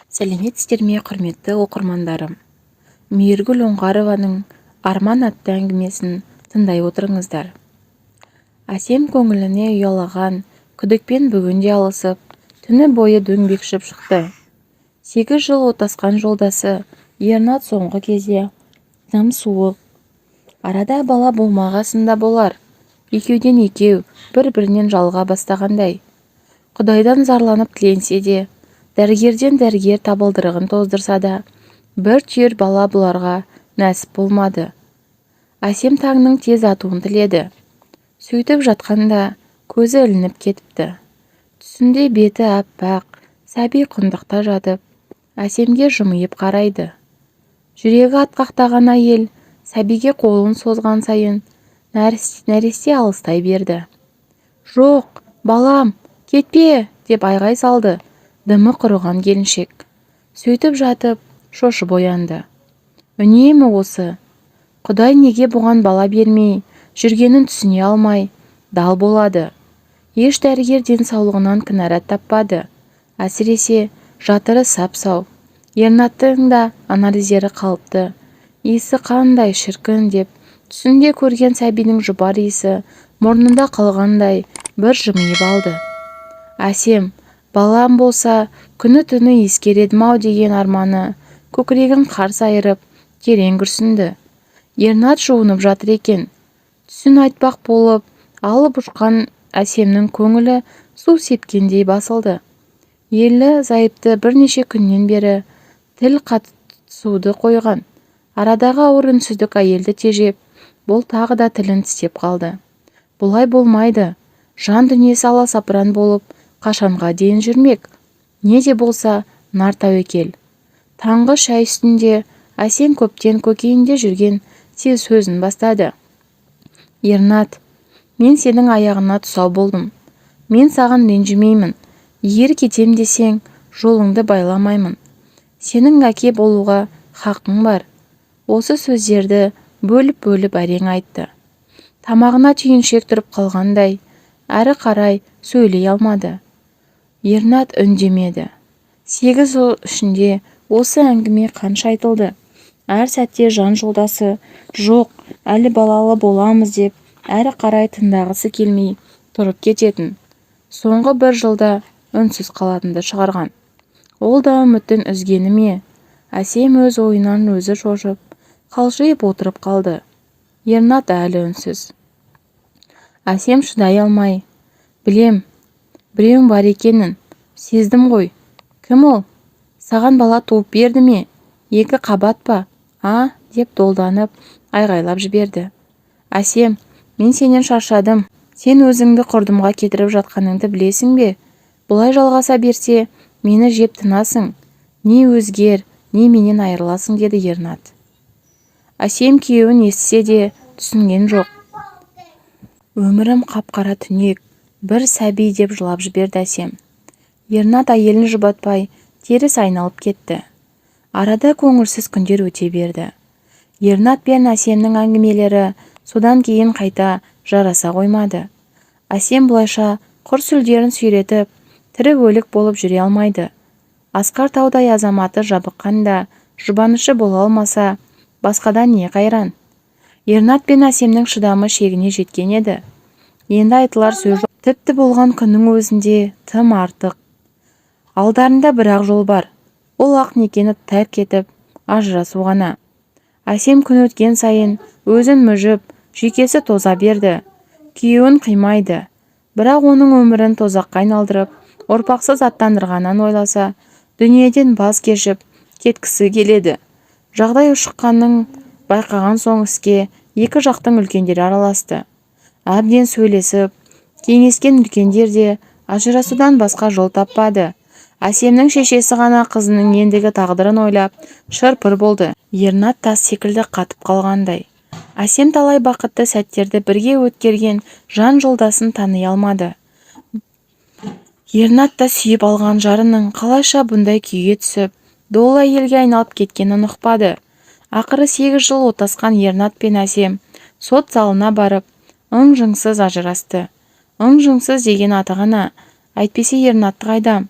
Сәлеметсіздер ме, құрметті оқырмандарым. Мейіргүл Оңғарованың «Арман» атты әңгімесін тыңдай отырыңыздар. Әсем көңіліне ұялаған күдікпен бүгінде алысып, түні бойы дөңбекшіп шықты. 8 жыл отасқан жолдасы Ернат соңғы кезде тым суық. Арада бала болмағасында болар. Екеуден екеу бір-бірінен жалға бастағандай. Құдайдан зарланып тіленсе де, дәрігерден дәрігер табылдырығын тоздырса да, бір түйір бала бұларға нәсіп болмады. Әсем таңның тез атуын тіледі. Сөйтіп жатқанда көзі ілініп кетіпті. Түсінде беті аппақ, сәби құндықта жатып, Әсемге жымиып қарайды. Жүрегі атқақтаған әйел сәбиге қолын созған сайын нәресте алыстай берді. «Жоқ, балам, кетпе!» деп айғай салды дымы құрыған келіншек. Сөйтіп жатып шошып оянды. Үнемі осы. Құдай неге бұған бала бермей жүргенін түсіне алмай дал болады. Еш дәрігер денсаулығынан кінәрат таппады. Әсіресе жатыры сап-сау. Ернаттың да анализдері қалыпты. Иісі қандай шіркін деп түсінде көрген сәбидің жұпар иісі мұрнында қалғандай бір жымиып алды. Әсем, балам болса күні-түні ескередім-ау деген арманы көкірегін қарс айырып терең күрсінді. Ернат жуынып жатыр екен. Түсін айтпақ болып алып ұшқан Әсемнің көңілі су сепкендей басылды. Елі зайыпты бірнеше күннен бері тіл қатысуды қойған. Арадағы ауыр үнсіздік әйелді тежеп, бұл тағы да тілін тістеп қалды. Бұлай болмайды. Жан дүниесі аласапыран болып, қашанға дейін жүрмек. Не де болса нар тәуекел. Таңғы шай үстінде Әсем көптен көкейінде жүрген сөзін бастады. Ернат, мен сенің аяғына тұсау болдым. Мен саған ренжімеймін. Егер кетем десең, жолыңды байламаймын. Сенің әке болуға хақың бар. Осы сөздерді бөліп-бөліп әрең айтты. Тамағына түйіншек тұрып қалғандай, әрі қарай сөйлей алмады. Ернат үндемеді. 8 жыл ішінде осы әңгіме қанша айтылды. Әр сәтте жан жолдасы жоқ, әлі балалы боламыз деп әрі қарай тыңдағысы келмей тұрып кететін. Соңғы 1 жылда үнсіз қалатынды шығарған. Ол да үмітін үзгені ме? Әсем өз ойынан өзі шошып, қалшиып отырып қалды. Ернат әлі үнсіз. Әсем шыдай алмай, білем, біреуің бар екенін сездім ғой. Кім ол? Саған бала туып берді ме? 2 қабат па? Деп долданып айғайлап жіберді. Әсем, мен сенен шаршадым. Сен өзіңді құрдымға кетіріп жатқаныңды білесің бе? Бұлай жалғаса берсе, мені жеп тынасың. Не өзгер, не менен айырыласың, деді Ернат. Әсем күйеуін естісе де түсінген жоқ. Өмірім қап-қара түнек, бір сәби деп жылап жіберді Әсем. Ернат әйелін жұбатпай теріс айналып кетті. Арада көңілсіз күндер өте берді. Ернат пен Әсемнің әңгімелері содан кейін қайта жараса қоймады. Әсем бұлайша құр сүлдерін сүйретіп, тірі өлік болып жүре алмайды. Асқар таудай азаматы жабыққанда жұбанышы бола алмаса, басқадан не қайран? Ернат пен Әсемнің шыдамы шегіне жеткен еді. Енді айтылар сөз жоқ. Тіпті болған күннің өзінде тым артық. Алдарында бір-ақ жол бар. Ол ақ некені тәрк етіп, ажырасу ғана. Әсем күн өткен сайын өзін мүжіп, жүйкесі тоза берді. Күйеуін қимайды. Бірақ оның өмірін тозаққа айналдырып, ұрпақсыз аттандырғанын ойласа, дүниеден бас кешіп кеткісі келеді. Жағдай ушыққанын байқаған соң іске 2 жақтың үлкендері араласты. Әбден сөйлесіп, кеңескен үлкендер де ажырасудан басқа жол таппады. Әсемнің шешесі ғана қызының ендігі тағдырын ойлап шыр-пыр болды. Ернат тас секілді қатып қалғандай. Әсем талай бақытты сәттерді бірге өткерген жан жолдасын тани алмады. Ернат та сүйіп алған жарының қалайша бұндай күйге түсіп, долы әйелге айналып кеткенін ұқпады. Ақыры 8 жыл отасқан Ернат пен Әсем сот залына барып, ың-жыңсыз ажырасты. Ың-жыңсыз деген аты ғана, әйтпесе Ернатты қайдам.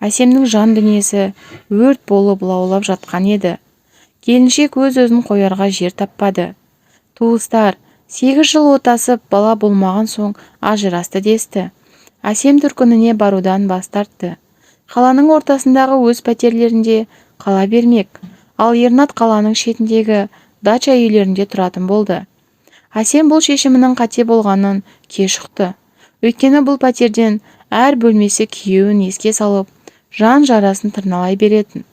Әсемнің жан дүниесі өрт болып лаулап жатқан еді. Келіншек өз-өзін қоярға жер таппады. Туыстар 8 жыл отасып бала болмаған соң ажырасты десті. Әсем төркініне барудан бас тартты. Қаланың ортасындағы өз пәтерлерінде қала бермек, ал Ернат қаланың шетіндегі дача үйлерінде тұратын болды. Әсем бұл шешімінің қате болғанын кеш ұқты. Өйткені бұл пәтерден әр бөлмесі күйеуін еске салып, жан жарасын тырналай беретін.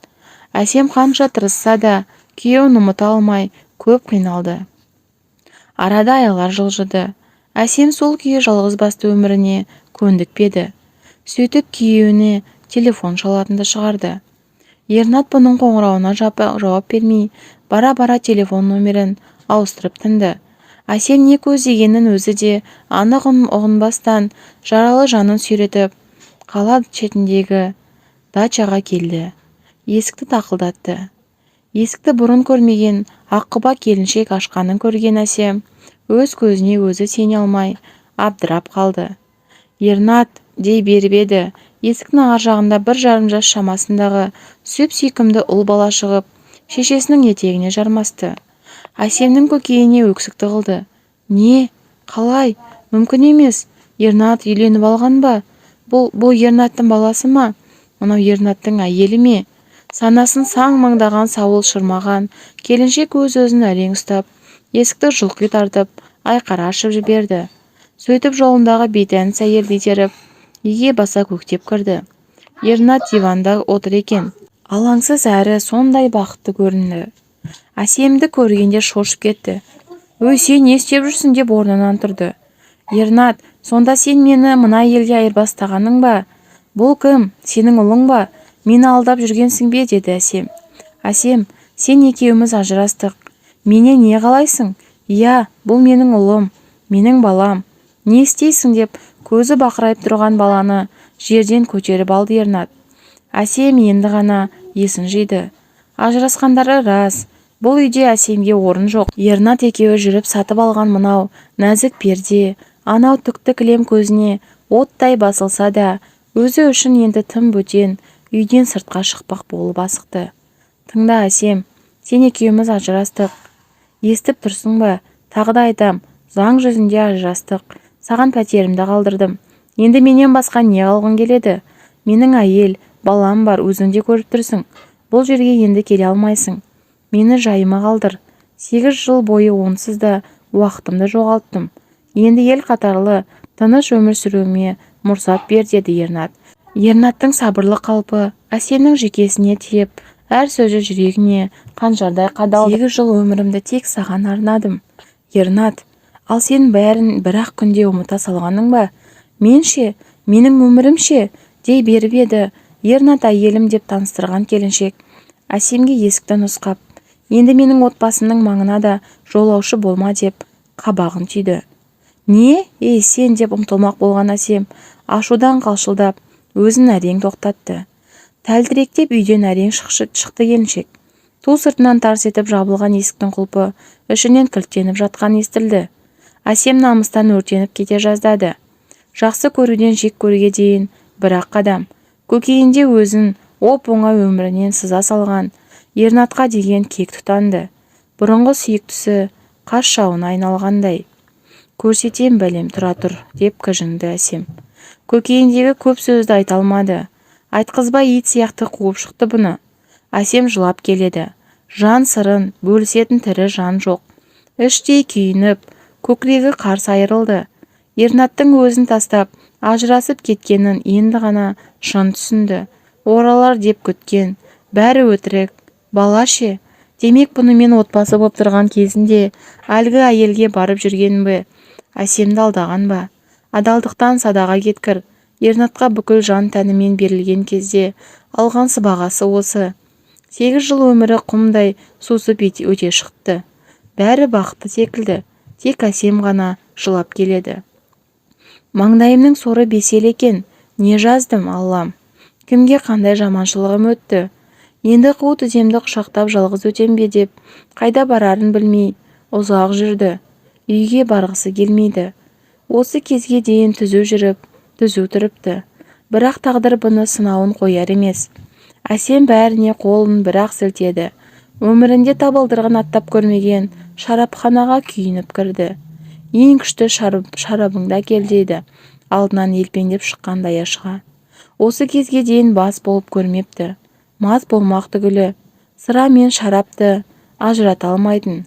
Әсем қанша тырысса да күйеуін ұмыта алмай көп қиналды. Арада айлар жылжыды. Әсем сол күйі жалғызбасты өміріне көндікпеді. Сөйтіп күйеуіне телефон шалатынды шығарды. Ернат бұның қоңырауына жауап бермей, бара-бара телефон номерін ауыстырып тынды. Әсем не көздегенін өзі де анық ұғынбастан жаралы жанын сүйретіп, қала шетіндегі дачаға келді. Есікті тақылдатты. Есікті бұрын көрмеген аққұба келіншек ашқанын көрген Әсем өз көзіне өзі сене алмай абдырап қалды. Ернат дей беріп еді, есіктің ар жағында 1,5 жас шамасындағы сүп-сүйкімді ұл бала шығып, шешесінің етегіне жармасты. Әсемнің көкейіне өксік тығылды. Не? Қалай? Мүмкін емес. Ернат үйленіп алған ба? Бұл Ернаттың баласы ма? Мынау Ернаттың әйелі ме? Санасын саң маңдаған сауыл шырмаған келіншек өз-өзін әрең ұстап, есікті жұлқи тартып, айқара ашып жіберді. Сөйтіп жолындағы бейтаныс әйелді итеріп, үйге баса көктеп кірді. Ернат диванда отыр екен. Алаңсыз әрі сондай бақытты көрінді. Әсемді көргенде шошып кетті. «Өй, сен не істеп жүрсің?» деп орнынан тұрды. «Ернат, сонда сен мені мына елге айырбастағаның ба? Бұл кім? Сенің ұлың ба? Мені алдап жүргенсің бе?» деді Әсем. «Әсем, сен екеуміз ажырастық. Менен не қалайсың?» «Иә, бұл менің ұлым, менің балам. Не істейсің?» деп көзі бақырайып тұрған баланы жерден көтеріп алды Ернат. Әсем енді ғана есін жиды. Ажырасқандары рас. Бұл үйде Әсемге орын жоқ. Ернат екеуі жүріп сатып алған мынау нәзік перде, анау түкті кілем көзіне оттай басылса да, өзі үшін енді тым бөтен, үйден сыртқа шықпақ болып асықты. «Тыңда Әсем, сен екеуміз ажырастық. Естіп тұрсың ба? Тағы да айтам, заң жүзінде ажырастық. Саған пәтерімді қалдырдым. Енді менен басқа не қалғың келеді? Менің әйел, балам бар, өзің де көріп тұрсың. Бұл жерге енді келе алмайсың. Мені жайыма қалдыр. 8 жыл бойы онсыз да уақытымды жоғалттым. Енді ел қатарлы тыныш өмір сүруіме мұрсат бер» деді Ернат. Ернаттың сабырлы қалпы Әсемнің жекесіне тиіп, әр сөзі жүрегіне қанжардай қадалды. «8 жыл өмірімді тек саған арнадым. Ернат, ал сен бәрін бір-ақ күнде ұмыта салғаның ба? Мен ше, менің өмірім ше?» дей беріп еді. Ернат әйелім деп таныстырған келіншек Әсемге есікті нұсқап, «Енді менің отбасымның маңына да жолаушы болма» деп қабағын түйді. «Не? Ей, сен?» деп ұмтылмақ болған Әсем ашудан қалшылдап өзін әрең тоқтатты. Тәлтіректеп үйден әрең шықты келіншек. Ту сыртынан тарс етіп жабылған есіктің құлпы ішінен кілттеніп жатқан естілді. Әсем намыстан өртеніп кете жаздады. Жақсы көруден жек көруге дейін бір-ақ қадам. Көкейінде өзін оп-оңай өмірінен сыза салған Ернатқа деген кек тұтанды. Бұрынғы сүйіктісі қас жауына айналғандай. «Көрсетем бәлем, тұра тұр» деп кіжінді Әсем. Көкейіндегі көп сөзді айта алмады. Айтқызбай ит сияқты қуып шықты бұны. Әсем жылап келеді. Жан сырын бөлісетін тірі жан жоқ. Іштей күйініп, көкірегі қарс айырылды. Ернаттың өзін тастап ажырасып кеткенін енді ғана шын түсінді. Оралар деп күткен, бәрі өтірік. Бала ше? Демек бұнымен отбасы боп тұрған кезінде әлгі әйелге барып жүрген бе? Әсемді алдаған ба? Адалдықтан садаға кеткір. Ернатқа бүкіл жан тәнімен берілген кезде алған сыбағасы осы. 8 жыл өмірі құмдай сусып өте шықты. Бәрі бақытты секілді. Тек Әсем ғана жылап келеді. «Маңдайымның соры бесел екен. Не жаздым, Аллам? Кімге қандай жаманшылығым өтті? Енді қу тіземді құшақтап жалғыз өтем бе?» деп қайда барарын білмей ұзақ жүрді. Үйге барғысы келмейді. Осы кезге дейін түзу жүріп, түзу тұрыпты. Бірақ тағдыр бұны сынауын қояр емес. Әсем бәріне қолын бір-ақ сілтеді. Өмірінде табалдырығын аттап көрмеген шарапханаға күйініп кірді. Ең күшті шарабыңды әкел деді, алдынан елпеңдеп шыққан даяшыға. Осы кезге дейін бас болып көрмепті. Мас болмақ түгілі, сыра мен шарапты ажырата алмайтын.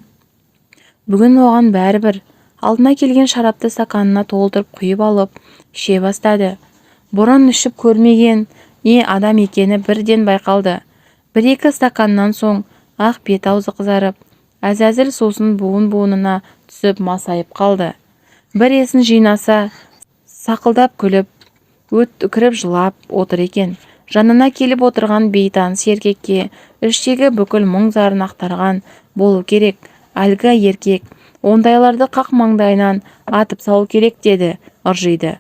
Бүгін оған бәрібір. Алдына келген шарапты стаканына толтырып құйып алып, іше бастады. Бұрын ішіп көрмеген адам екені бірден байқалды. Бір-екі стаканнан соң ақ бет-аузы қызарып, әзәзіл сосын буын-буынына түсіп масайып қалды. Бір есін жинаса, сақылдап күліп, өткіріп жылап отыр екен. Жанына келіп отырған бейтаныс еркекке іштегі бүкіл мұң-зарын ақтарған болу керек. Әлгі еркек ондайларды қақ маңдайынан атып салу керек деді, ыржиды.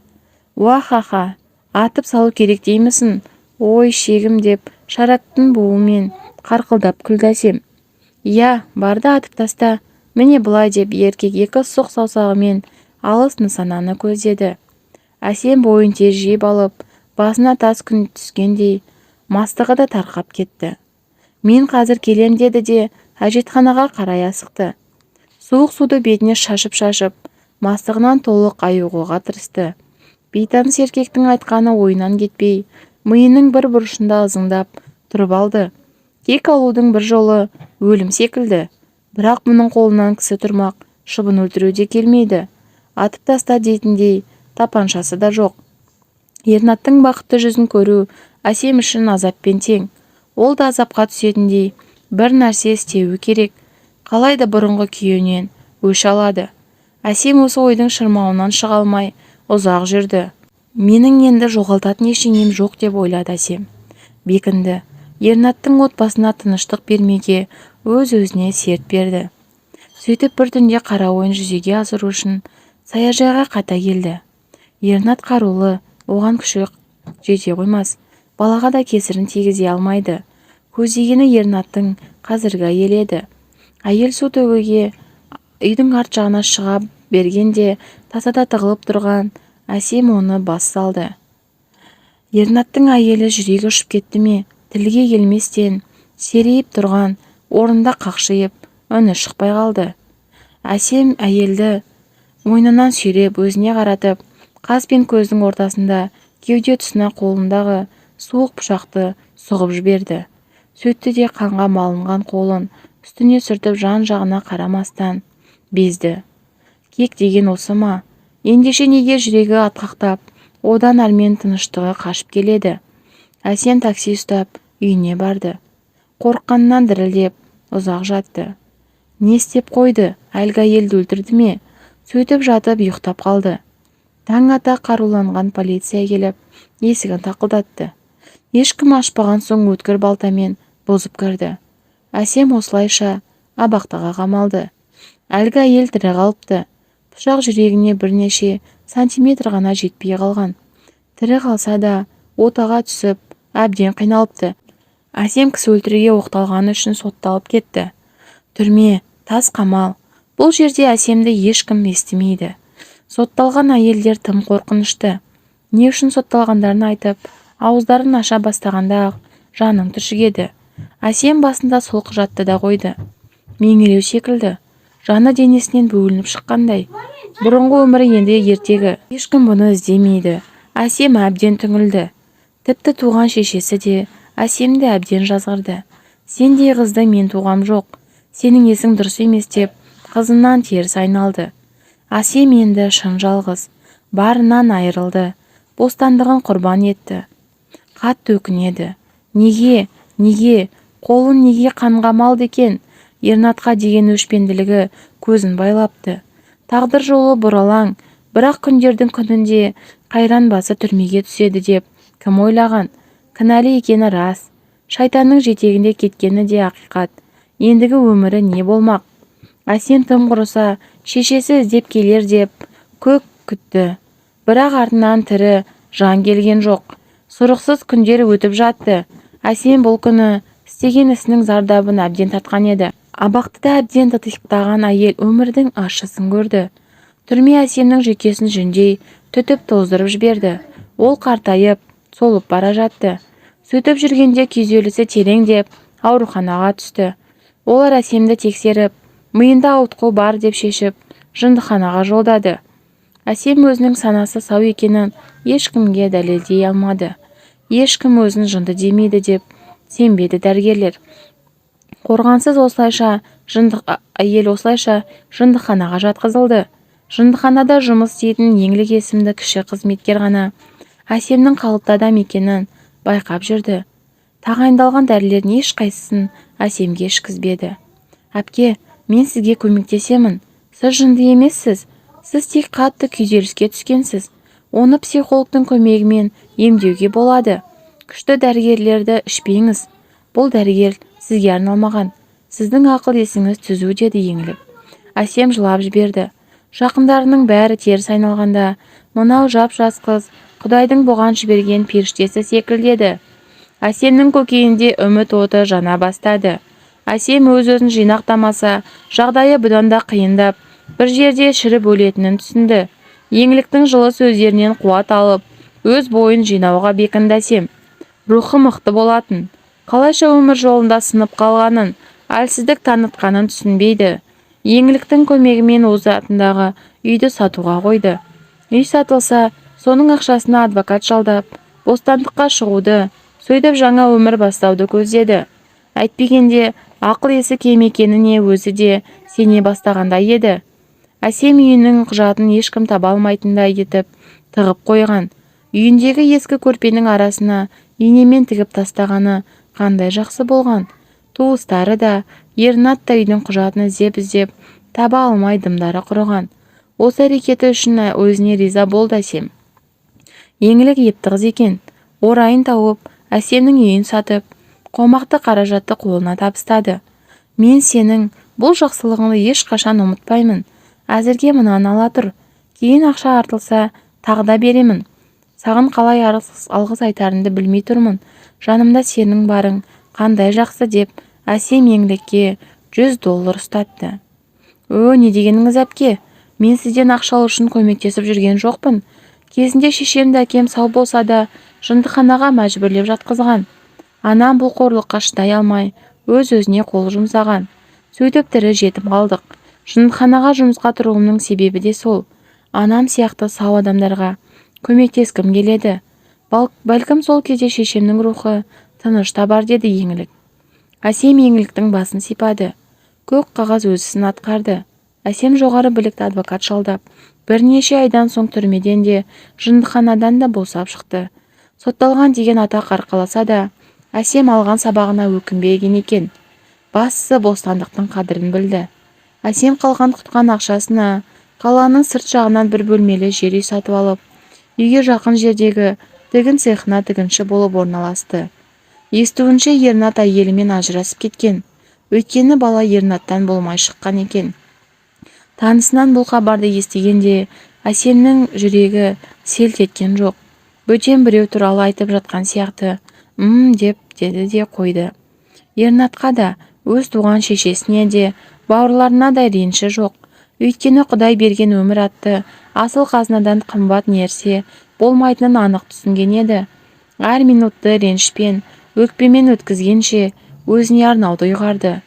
Уа-ха-ха, атып салу керек деймісің? Ой, шегім деп шараптың буымен қарқылдап күлді Әсем. Иә, барды атып таста. Міне бұлай деп еркек екі сұқ саусағымен алыс нысананы көздеді. Әсем бойын тез жиып алып, басына тас күн түскендей мастығы да тарқап кетті. Мен қазір келем деді де әжетханаға қарай асықты. Суық суды бетіне шашып-шашып, мастығынан толық аюға тырысты. Бейтаныс еркектің айтқаны ойынан кетпей, миының бір бұрышында ызыңдап тұрып алды. Кек алудың бір жолы өлім секілді. Бірақ мұның қолынан кісі тұрмақ, шыбын өлтіруде келмейді. Атып таста дейтіндей тапаншасы да жоқ. Ернаттың бақытты жүзін көру Әсем үшін азаппен тең. Ол да азапқа түсетіндей бір нәрсе істеуі керек. Қалайда бұрынғы күйеуінен өш алады. Әсем осы ойдың шырмауынан шыға алмай ұзақ жүрді. Менің енді жоғалтатын ештеңем жоқ деп ойлады Әсем. Бекінді. Ернаттың отбасына тыныштық бермеге өз-өзіне серт берді. Сөйтіп бір түнде қара ойын жүзеге асыру үшін саяжайға қайта келді. Ернат қарулы, оған күші жете қоймас. Балаға да кесірін тигізе алмайды. Көздегені Ернаттың қазіргі әйелі еді. Әйел су төгуге үйдің арт жағына шыға бергенде тасада тығылып тұрған Әсем оны бас салды. Ернаттың әйелі жүрегі ұшып кетті ме? Тілге келместен серейіп тұрған орында қақшиып, үні шықпай қалды. Әсем әйелді мойнынан сүйреп өзіне қаратып, қас пен көздің ортасында кеуде тұсына қолындағы суық пышақты сұғып жіберді. Сөйтті де қанға малынған қолын үстіне сүртіп жан-жағына қарамастан безді. Кек деген осы ма? Ендеше неге жүрегі атқақтап, одан әрмен тыныштығы қашып келеді? Әсем такси ұстап үйіне барды. Қорыққаннан дірілдеп ұзақ жатты. Не істеп қойды? Әлгі әйелді өлтірді ме? Сөйтіп жатып ұйықтап қалды. Таң ата қаруланған полиция келіп, есігін тақылдатты. Ешкім ашпаған соң өткір балтамен бұзып кірді. Әсем осылайша абақтыға қамалды. Әлгі әйел тірі қалыпты. Пышақ жүрегіне бірнеше сантиметр ғана жетпей қалған. Тірі қалса да отаға түсіп, әбден қиналыпты. Әсем кісі өлтіруге оқталғаны үшін сотталып кетті. Түрме, тас қамал. Бұл жерде Әсемді ешкім естімейді. Сотталған әйелдер тым қорқынышты. Не үшін сотталғандарын айтып, ауыздарын аша бастағанда жаның түршігеді. Әсем басында сол құжатты да қойды. Меңіреу секілді. Жаны денесінен бөлініп шыққандай. Бұрынғы өмірі енді ертегі. Ешкім бұны іздемейді. Әсем әбден түңілді. Тіпті туған шешесі де Әсемді әбден жазғырды. Сендей қызды мен туғам жоқ. Сенің есің дұрыс емес деп қызынан теріс айналды. Әсем енді шын жалғыз. Барынан айырылды. Бостандығын құрбан етті. Қатты өкінеді. Неге? Қолын неге қанға малды екен? Ернатқа деген өшпенділігі көзін байлапты. Тағдыр жолы бұралаң, бірақ күндердің күнінде қайран басы түрмеге түседі деп кім ойлаған? Кінәлі екені рас. Шайтанның жетегінде кеткені де ақиқат. Ендігі өмірі не болмақ? Әсем тым құрыса шешесі іздеп келер деп көк күтті. Бірақ артынан тірі жан келген жоқ. Сұрықсыз күндер өтіп жатты. Әсем бұл күні істеген ісінің зардабын әбден тартқан еді. Абақтыда әбден титықтаған әйел өмірдің ащысын көрді. Түрме Әсемнің жүйкесін жүндей түтіп тоздырып жіберді. Ол қартайып, солып бара жатты. Сөйтіп жүргенде күйзелісі тереңдеп ауруханаға түсті. Олар Әсемді тексеріп, миында ауытқу бар деп шешіп, жындыханаға жолдады. Әсем өзінің санасы сау екенін ешкімге дәлелдей алмады. Ешкім өзін жынды демейді деп сенбеді дәрігерлер. Қорғансыз әйел осылайша жындыханаға жатқызылды. Жындыханада жұмыс істейтін еңлік есімді кіші қызметкер ғана Әсемнің қалыпты адам екенін байқап жүрді. Тағайындалған дәрілердің ешқайсысын Әсемге ішкізбеді. «Әпке, мен сізге көмектесемін. Сіз жынды емессіз. Сіз тек қатты күйзеліске түскенсіз. Оны психологтың көмегімен емдеуге болады. Күшті дәрігерлерді ішпеңіз. Бұл дәрігер сізге арналмаған. Сіздің ақыл есіңіз түзу», деді еңлік. Әсем жылап жіберді. Жақындарының бәрі теріс айналғанда, мынау жап-жас қыз Құдайдың бұған жіберген періштесі секілдеді. Әсемнің көкейінде үміт оты жана бастады. Әсем өз-өзін жинақтамаса, жағдайы бұдан да қиындап, бір жерде шіріп өлетінін түсінді. Еңліктің жылы сөздерінен қуат алып, өз бойын жинауға бекінді Әсем. Рухы мықты болатын. Қалайша өмір жолында сынып қалғанын, әлсіздік танытқанын түсінбейді. Еңліктің көмегімен өз атындағы үйді сатуға қойды. Үй сатылса, соның ақшасына адвокат жалдап, бостандыққа шығуды, сөйтіп жаңа өмір бастауды көздеді. Әйтпегенде ақыл есі кем екеніне өзі де сене бастағандай еді. Әсем үйінің құжатын ешкім таба алмайтындай етіп тығып қойған. Үйіндегі ескі көрпенің арасына инемен тігіп тастағаны қандай жақсы болған. Туыстары да, Ернат та үйдің құжатын іздеп таба алмай дымдары құрыған. Осы әрекеті үшін өзіне риза болды Әсем. Еңлік епті қыз екен. Орайын тауып, Әсемнің үйін сатып, қомақты қаражатты қолына табыстады. «Мен сенің бұл жақсылығыңды ешқашан ұмытпаймын. Әзірге мынаны ала тұр. Кейін ақша артылса, тағы да беремін. Саған қалай алғыс айтарымды білмей тұрмын. Жанымда сенің барың қандай жақсы», деп Әсем еңлікке $100 ұстатты. Не дегеніңіз әпке? Мен сізден ақша алу үшін көмектесіп жүрген жоқпын. Кезінде шешемді әкем сау болса да, жындыханаға мәжбүрлеп жатқызған. Анам бұл қорлыққа шыдай алмай, өз-өзіне қол жұмсаған. Сөйтіп тірі жетім қалдық. Жындыханаға жұмысқа тұруымның себебі де сол. Анам сияқты сау адамдарға көмектескім келеді. Бәлкім сол кезде шешемнің рухы тыныш табар, деді еңлік. Әсем еңліктің басын сипады. Көк қағаз өз ісін атқарды. Әсем жоғары білікті адвокат жалдап, бірнеше айдан соң түрмеден де, жындыханадан да босап шықты. Сотталған деген атақ арқаласа да, Әсем алған сабағына өкінбеген екен. Бастысы бостандықтың қадірін білді. Әсем қалған құтқан ақшасына қаланың сырт жағынан бір бөлмелі жер үй сатып алып, үйге жақын жердегі тігін цехына тігінші болып орналасты. Естуінше Ернат әйелімен ажырасып кеткен. Өйткені бала Ернаттан болмай шыққан екен. Танысынан бұл хабарды естігенде Әсемнің жүрегі селт еткен жоқ. Бөтен біреу туралы айтып жатқан сияқты деп деді де қойды. Ернатқа да, өз туған шешесіне де, бауырларына да реніші жоқ. Өйткені Құдай берген өмір атты асыл қазынадан қымбат нәрсе болмайтынын анық түсінген еді. Әр минутты ренішпен, өкпемен өткізгенше өзіне арнауды ұйғарды.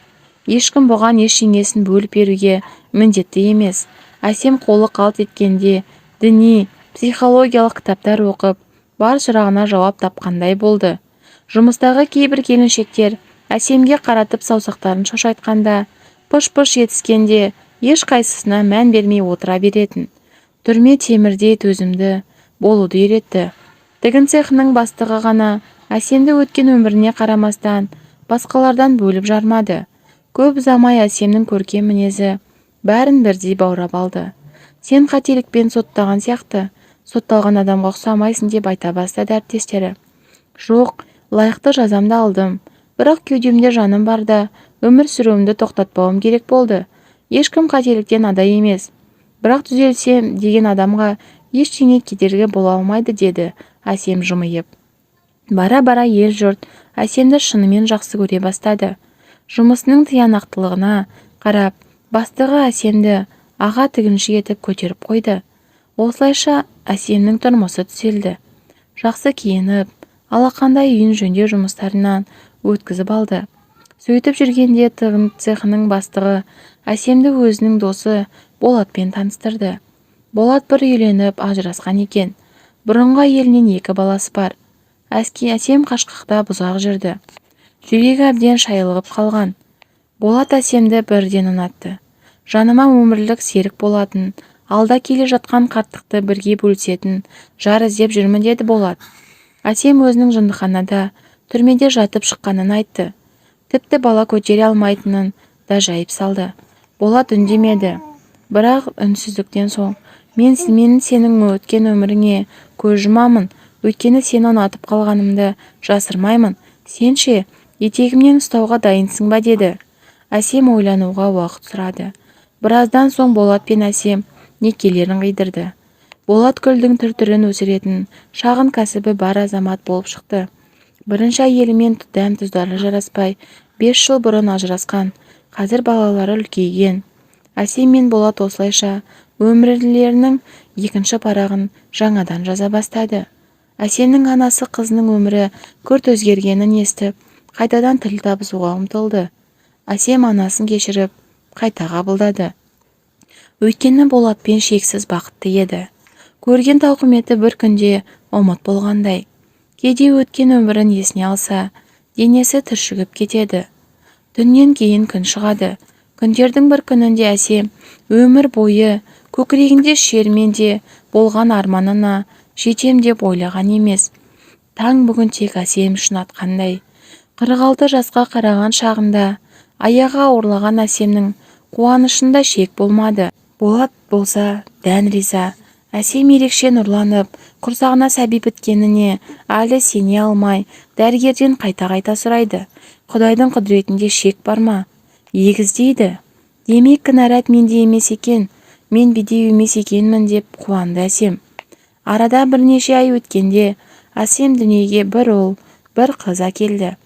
Ешкім бұған ештеңесін бөліп беруге міндетті емес. Әсем қолы қалт еткенде діни, психологиялық кітаптар оқып, бар сұрағына жауап тапқандай болды. Жұмыстағы кейбір келіншектер Әсемге қаратып саусақтарын шошайтқанда, пыш-пыш етіскенде ешқайсысына мән бермей отыра беретін. Түрме темірдей төзімді болуды үйретті. Тігін цехының бастығы ғана Әсемді өткен өміріне қарамастан басқалардан бөліп жармады. Көп ұзамай Әсемнің көркем мінезі бәрін бірдей баурап алды. «Сен қателікпен соттаған сияқты, сотталған адамға ұқсамайсың», деп айта бастады әріптестері. «Жоқ, лайықты жазамды алдым. Бірақ кеудемде жаным барда, өмір сүруімді тоқтатпауым керек болды. Ешкім қателіктен ада емес. Бірақ түзелсем деген адамға ештеңе кедергі бола алмайды», деді Әсем жымиып. Бара-бара ел-жұрт Әсемді шынымен жақсы көре бастады. Жұмысының тиянақтылығына қарап, бастығы Әсемді аға тігінші етіп көтеріп қойды. Осылайша Әсемнің тұрмысы түзелді. жақсы киініп, алақандай үйін жөндеу жұмыстарынан өткізіп алды. Сөйтіп жүргенде тығын цехының бастығы Әсемді өзінің досы Болатпен таныстырды. Болат бір үйленіп ажырасқан екен. Бұрынғы әйелінен 2 баласы бар. Әсем қашқақтап ұзақ жүрді. Жүрегі әбден шайылығып қалған. Болат Әсемді бірден ұнатты. Жаныма өмірлік серік болатын, алда келе жатқан қарттықты бірге бөлісетін жар іздеп жүрмін деді Болат. Әсем өзінің жындыханада, түрмеде жатып шыққанын айтты. Тіпті бала көтере алмайтынын да жайып салды. Болат үндемеді. Бірақ үнсіздіктен соң, мен сенің өткен өміріңе көз жұмамын, өйткені сені ұнатып қалғанымды жасырмаймын. Сен ше, етегімнен ұстауға дайынсың ба деді. Әсем ойлануға уақыт сұрады. Біраздан соң Болат пен Әсем некелерін қидырды. Болат гүлдің түр-түрін өсіретін шағын кәсібі бар азамат болып шықты. Бірінші әйелімен дәм-тұздары жараспай 5 жыл бұрын ажырасқан, қазір балалары үлкейген. Әсем мен Болат осылайша өмірлерінің екінші парағын жаңадан жаза бастады. Әсемнің анасы қызының өмірі күрт өзгергенін естіп, қайтадан тіл табысуға ұмтылды. Әсем анасын кешіріп, қайта қабылдады. Өйткені Болатпен шексіз бақытты еді. Көрген тауқыметі бір күнде ұмыт болғандай. Кейде өткен өмірін есіне алса, денесі түршігіп кетеді. Түннен кейін күн шығады. Күндердің бір күнінде Әсем өмір бойы көкірегінде шерменде болған арманына жетем деп ойлаған емес. Таң бүгін тек Әсем үшін атқандай. 46 жасқа қараған шағында аяғы ауырлаған Әсемнің қуанышында шек болмады. Болат болса дән риза. Әсем ерекше нұрланып, құрсағына сәби біткеніне әлі сене алмай, дәрігерден қайта-қайта сұрайды. Құдайдың құдіретінде шек бар ма? Егіздейді. Демек кінәрат менде емес екен, мен бедеу емес екенмін деп қуанды Әсем. Арада бірнеше ай өткенде Әсем дүниеге бір ұл, бір қыз әкелді.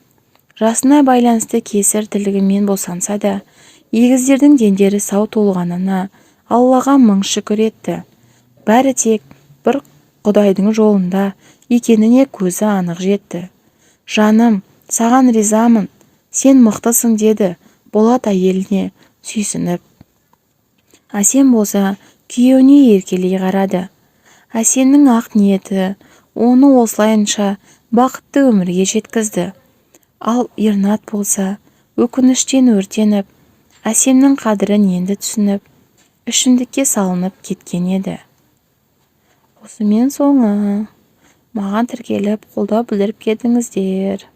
Жасына байланысты кесір тілігімен босанса да, егіздердің дендері сау толғанына Аллаға мың шүкір етті. Бәрі тек бір Құдайдың жолында екеніне көзі анық жетті. Жаным, саған ризамын, сен мықтысың деді Болат әйеліне сүйсініп. Әсем болса күйеуіне еркелей қарады. Әсемнің ақ ниеті оны осылайынша бақытты өмірге жеткізді. Ал Ернат болса өкініштен өртеніп, Әсемнің қадірін енді түсініп, ішімдікке салынып кеткен еді. Осымен соңы. Маған тіркеліп қолдау білдіріп кетіңіздер.